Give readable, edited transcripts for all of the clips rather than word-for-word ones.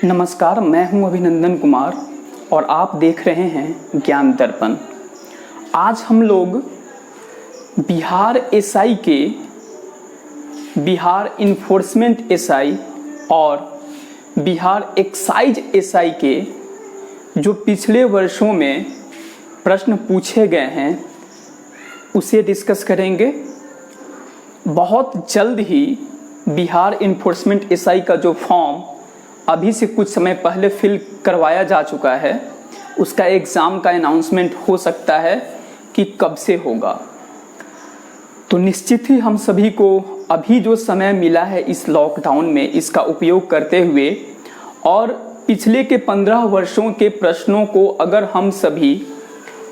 नमस्कार, मैं हूं अभिनंदन कुमार और आप देख रहे हैं ज्ञान दर्पण। आज हम लोग बिहार एसआई के बिहार इन्फोर्समेंट एसआई और बिहार एक्साइज एसआई के जो पिछले वर्षों में प्रश्न पूछे गए हैं उसे डिस्कस करेंगे। बहुत जल्द ही बिहार इन्फोर्समेंट एसआई का जो फॉर्म अभी से कुछ समय पहले फिल करवाया जा चुका है, उसका एग्ज़ाम का अनाउंसमेंट हो सकता है कि कब से होगा। तो निश्चित ही हम सभी को अभी जो समय मिला है इस लॉकडाउन में, इसका उपयोग करते हुए और पिछले के 15 वर्षों के प्रश्नों को अगर हम सभी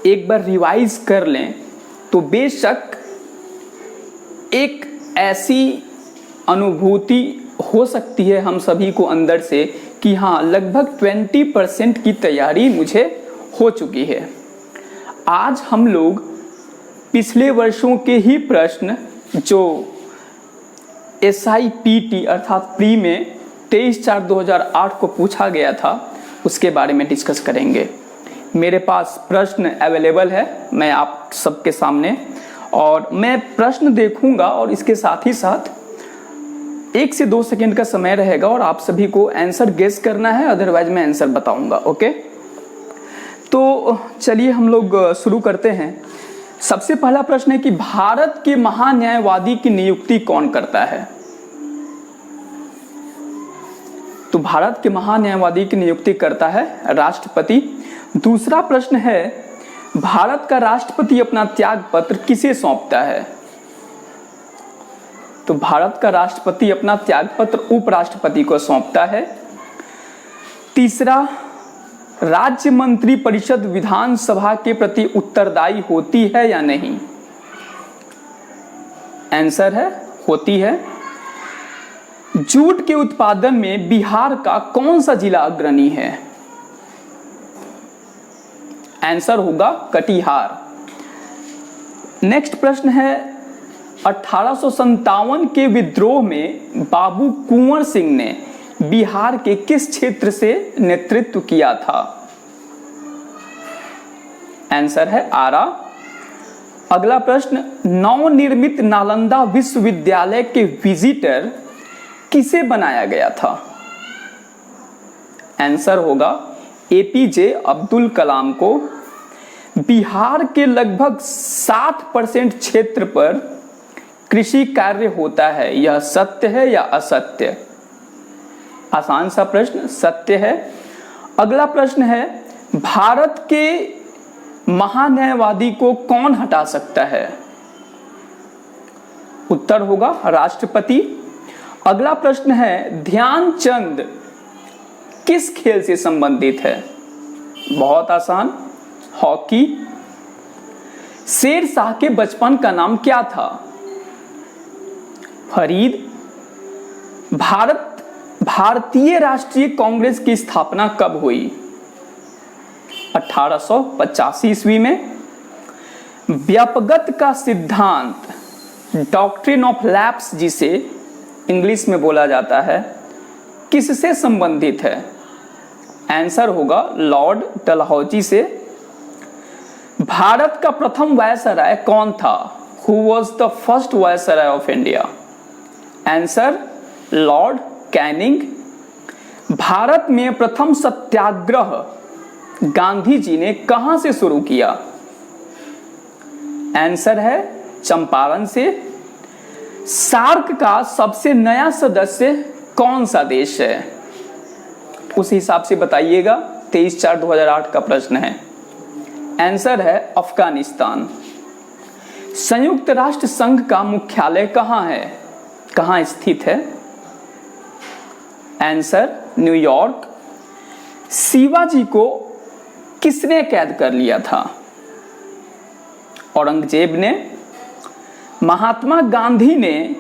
एक बार रिवाइज कर लें तो बेशक एक ऐसी अनुभूति हो सकती है हम सभी को अंदर से कि हाँ, लगभग 20% की तैयारी मुझे हो चुकी है। आज हम लोग पिछले वर्षों के ही प्रश्न जो SIPT अर्थात प्री में 23/4/2008 को पूछा गया था उसके बारे में डिस्कस करेंगे। मेरे पास प्रश्न अवेलेबल है मैं आप सबके सामने, और मैं प्रश्न देखूंगा और इसके साथ ही साथ 1 से 2 सेकंड का समय रहेगा और आप सभी को आंसर गेस करना है, अदरवाइज मैं आंसर बताऊंगा। ओके, तो चलिए हम लोग शुरू करते हैं। सबसे पहला प्रश्न है कि भारत के महान्यायवादी की नियुक्ति कौन करता है? तो भारत के महान्यायवादी की नियुक्ति करता है राष्ट्रपति। दूसरा प्रश्न है, भारत का राष्ट्रपति अपना त्याग पत्र किसे सौंपता है? तो भारत का राष्ट्रपति अपना त्यागपत्र उपराष्ट्रपति को सौंपता है। तीसरा, राज्य मंत्री परिषद विधानसभा के प्रति उत्तरदायी होती है या नहीं? आंसर है होती है। जूट के उत्पादन में बिहार का कौन सा जिला अग्रणी है? आंसर होगा कटिहार। नेक्स्ट प्रश्न है, 1857 के विद्रोह में बाबू कुंवर सिंह ने बिहार के किस क्षेत्र से नेतृत्व किया था? आंसर है आरा। अगला प्रश्न, नवनिर्मित नालंदा विश्वविद्यालय के विजिटर किसे बनाया गया था? आंसर होगा APJ अब्दुल कलाम को। बिहार के लगभग 60% क्षेत्र पर कृषि कार्य होता है, यह सत्य है या असत्य? आसान सा प्रश्न, सत्य है। अगला प्रश्न है, भारत के महान्यायवादी को कौन हटा सकता है? उत्तर होगा राष्ट्रपति। अगला प्रश्न है, ध्यानचंद किस खेल से संबंधित है? बहुत आसान, हॉकी। शेरशाह के बचपन का नाम क्या था? फरीद। भारतीय राष्ट्रीय कांग्रेस की स्थापना कब हुई? 1885 ईस्वी में। व्यापगत का सिद्धांत, डॉक्ट्रिन ऑफ लैप्स जिसे इंग्लिश में बोला जाता है, किससे संबंधित है? आंसर होगा लॉर्ड डलहौजी से। भारत का प्रथम वायसराय कौन था? Who was the first viceroy of India? Answer Lord Canning. Bharat में प्रथम सत्याग्रह गांधी जी ने कहां से शुरू किया? आंसर है चंपारण से। सार्क का सबसे नया सदस्य कौन सा देश है? उस हिसाब से बताइएगा, 23/4/2008 का प्रश्न है। आंसर है अफगानिस्तान। संयुक्त राष्ट्र संघ का मुख्यालय कहां है, कहां स्थित है? Answer New York. शिवाजी को किसने कैद कर लिया था? औरंगजेब ने। महात्मा गांधी ने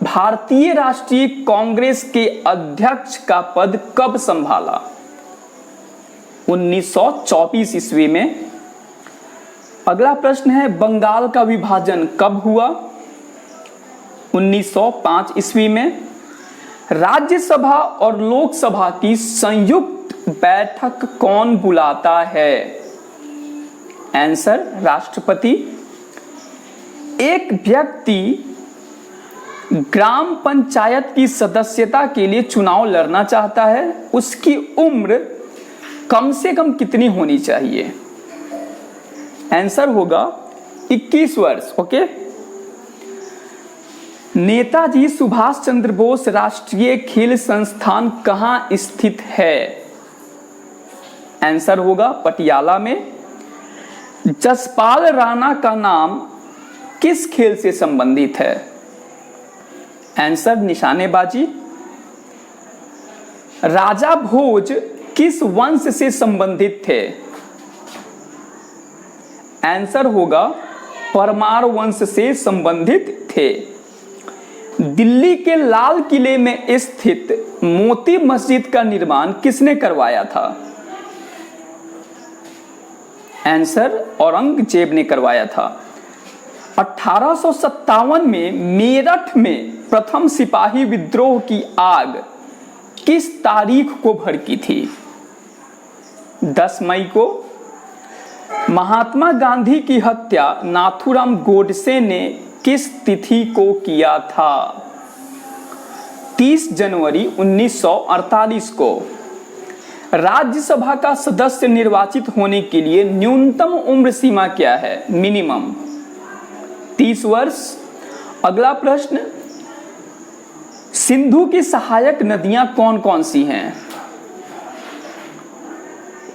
भारतीय राष्ट्रीय कांग्रेस के अध्यक्ष का पद कब संभाला? 1924 ईस्वी में। अगला प्रश्न है, बंगाल का विभाजन कब हुआ? 1905 ईस्वी में। राज्यसभा और लोकसभा की संयुक्त बैठक कौन बुलाता है? आंसर राष्ट्रपति। एक व्यक्ति ग्राम पंचायत की सदस्यता के लिए चुनाव लड़ना चाहता है, उसकी उम्र कम से कम कितनी होनी चाहिए? आंसर होगा 21 वर्ष। ओके। नेताजी सुभाष चंद्र बोस राष्ट्रीय खेल संस्थान कहां स्थित है? आंसर होगा पटियाला में। जसपाल राणा का नाम किस खेल से संबंधित है? आंसर निशानेबाजी। राजा भोज किस वंश से संबंधित थे? आंसर होगा परमार वंश से संबंधित थे। दिल्ली के लाल किले में स्थित मोती मस्जिद का निर्माण किसने करवाया था? आंसर औरंगजेब ने करवाया था। 1857 में मेरठ में प्रथम सिपाही विद्रोह की आग किस तारीख को भड़की थी? 10 मई को। महात्मा गांधी की हत्या नाथूराम गोडसे ने किस तिथि को किया था? 30 जनवरी 1948 को। राज्यसभा का सदस्य निर्वाचित होने के लिए न्यूनतम उम्र सीमा क्या है? मिनिमम 30 वर्ष। अगला प्रश्न, सिंधु की सहायक नदियां कौन कौन सी हैं?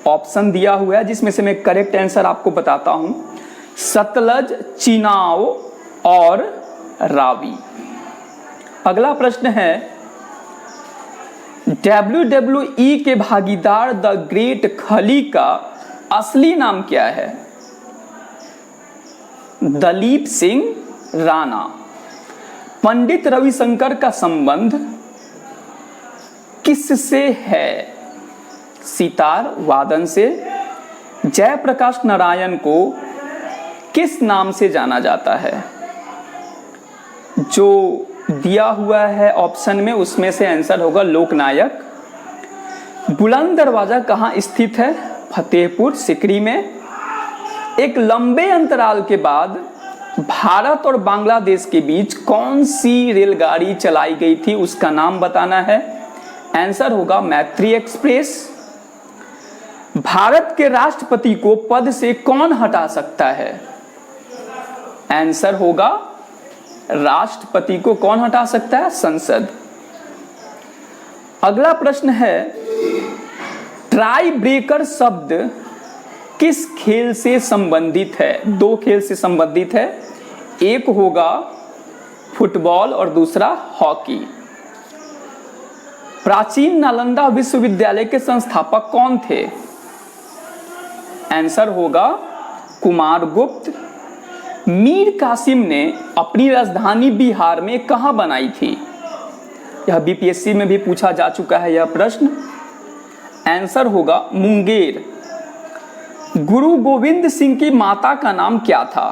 ऑप्शन दिया हुआ है जिसमें से मैं करेक्ट आंसर आपको बताता हूं। सतलज, चिनाब और रावी। अगला प्रश्न है, WWE के भागीदार द ग्रेट खली का असली नाम क्या है? दलीप सिंह राणा। पंडित रविशंकर का संबंध किससे है? सितार वादन से। जयप्रकाश नारायण को किस नाम से जाना जाता है? जो दिया हुआ है ऑप्शन में उसमें से आंसर होगा लोकनायक। बुलंद दरवाजा कहाँ स्थित है? फतेहपुर सिकरी में। एक लंबे अंतराल के बाद भारत और बांग्लादेश के बीच कौन सी रेलगाड़ी चलाई गई थी, उसका नाम बताना है। आंसर होगा मैत्री एक्सप्रेस। भारत के राष्ट्रपति को पद से कौन हटा सकता है? आंसर होगा राष्ट्रपति को कौन हटा सकता है? संसद। अगला प्रश्न है, टाई ब्रेकर शब्द किस खेल से संबंधित है? 2 खेल से संबंधित है। एक होगा फुटबॉल और दूसरा हॉकी। प्राचीन नालंदा विश्वविद्यालय के संस्थापक कौन थे? आंसर होगा कुमारगुप्त। मीर कासिम ने अपनी राजधानी बिहार में कहां बनाई थी? यह बीपीएससी में भी पूछा जा चुका है यह प्रश्न। आंसर होगा मुंगेर। गुरु गोविंद सिंह की माता का नाम क्या था?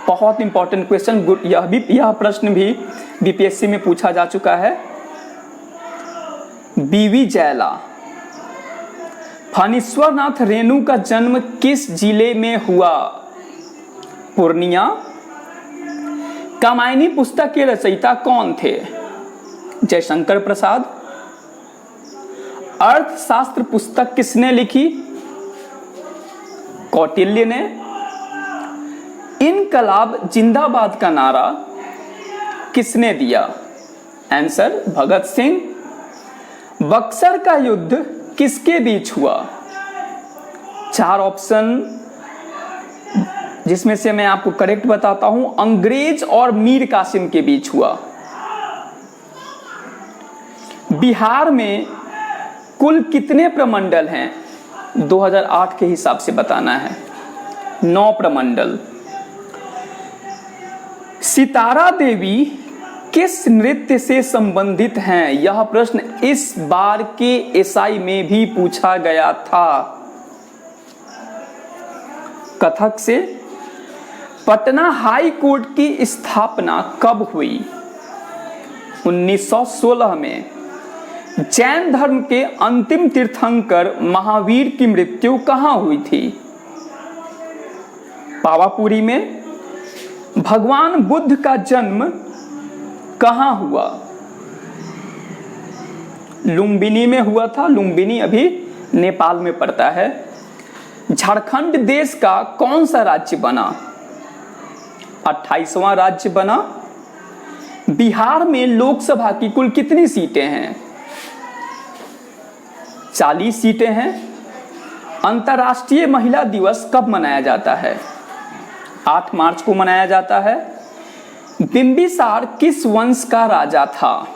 बहुत इंपॉर्टेंट क्वेश्चन, यह प्रश्न भी बीपीएससी में पूछा जा चुका है। बीवी जयला। फणीश्वरनाथ रेणु का जन्म किस जिले में हुआ? पूर्णिया। कामायनी पुस्तक के रचयिता कौन थे? जयशंकर प्रसाद। अर्थशास्त्र पुस्तक किसने लिखी? कौटिल्य ने। इनकलाब जिंदाबाद का नारा किसने दिया? आंसर भगत सिंह। बक्सर का युद्ध किसके बीच हुआ? 4 ऑप्शन जिसमें से मैं आपको करेक्ट बताता हूं। अंग्रेज और मीर कासिम के बीच हुआ। बिहार में कुल कितने प्रमंडल हैं? 2008 के हिसाब से बताना है। 9 प्रमंडल। सितारा देवी किस नृत्य से संबंधित हैं? यह प्रश्न इस बार के एसआई में भी पूछा गया था। कथक से। पटना हाई कोर्ट की स्थापना कब हुई? 1916 में। जैन धर्म के अंतिम तीर्थंकर महावीर की मृत्यु कहाँ हुई थी? पावापुरी में। भगवान बुद्ध का जन्म कहाँ हुआ? लुम्बिनी में हुआ था। लुम्बिनी अभी नेपाल में पड़ता है। झारखंड देश का कौन सा राज्य बना? 28वां राज्य बना। बिहार में लोकसभा की कुल कितनी सीटें हैं? 40 सीटें हैं। अंतर्राष्ट्रीय महिला दिवस कब मनाया जाता है? 8 मार्च को मनाया जाता है। बिंबिसार किस वंश का राजा था?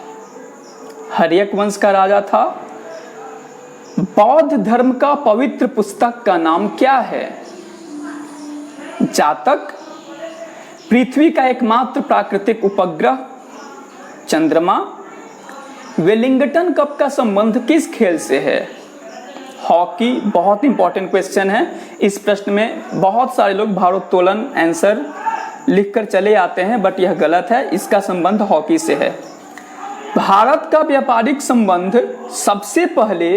हर्यक वंश का राजा था। बौद्ध धर्म का पवित्र पुस्तक का नाम क्या है? जातक। पृथ्वी का एकमात्र प्राकृतिक उपग्रह चंद्रमा। वेलिंगटन कप का संबंध किस खेल से है? हॉकी। बहुत इंपॉर्टेंट क्वेश्चन है। इस प्रश्न में बहुत सारे लोग भारोत्तोलन आंसर लिखकर चले आते हैं, बट यह गलत है। इसका संबंध हॉकी से है। भारत का व्यापारिक संबंध सबसे पहले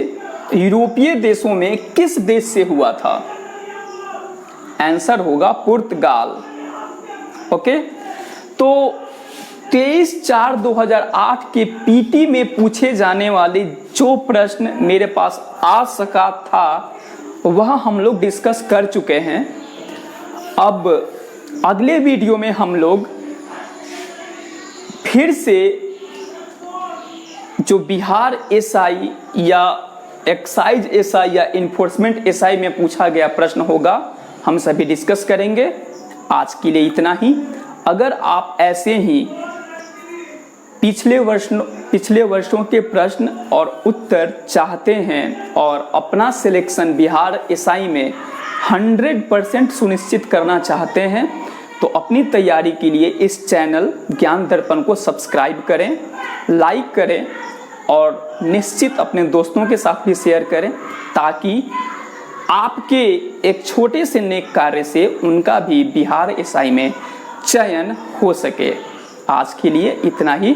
यूरोपीय देशों में किस देश से हुआ था? आंसर होगा पुर्तगाल। ओके, तो 23/4/2008 के पीटी में पूछे जाने वाले जो प्रश्न मेरे पास आ सका था वह हम लोग डिस्कस कर चुके हैं। अब अगले वीडियो में हम लोग फिर से जो बिहार एसआई या एक्साइज एसआई या इन्फोर्समेंट एसआई में पूछा गया प्रश्न होगा, हम सभी डिस्कस करेंगे। आज के लिए इतना ही। अगर आप ऐसे ही पिछले वर्षों के प्रश्न और उत्तर चाहते हैं और अपना सिलेक्शन बिहार एसआई में 100% सुनिश्चित करना चाहते हैं तो अपनी तैयारी के लिए इस चैनल ज्ञान दर्पण को सब्सक्राइब करें, लाइक करें और निश्चित अपने दोस्तों के साथ भी शेयर करें, ताकि आपके एक छोटे से नेक कार्य से उनका भी बिहार एसआई में चयन हो सके। आज के लिए इतना ही।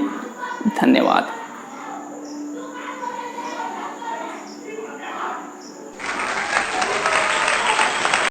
धन्यवाद।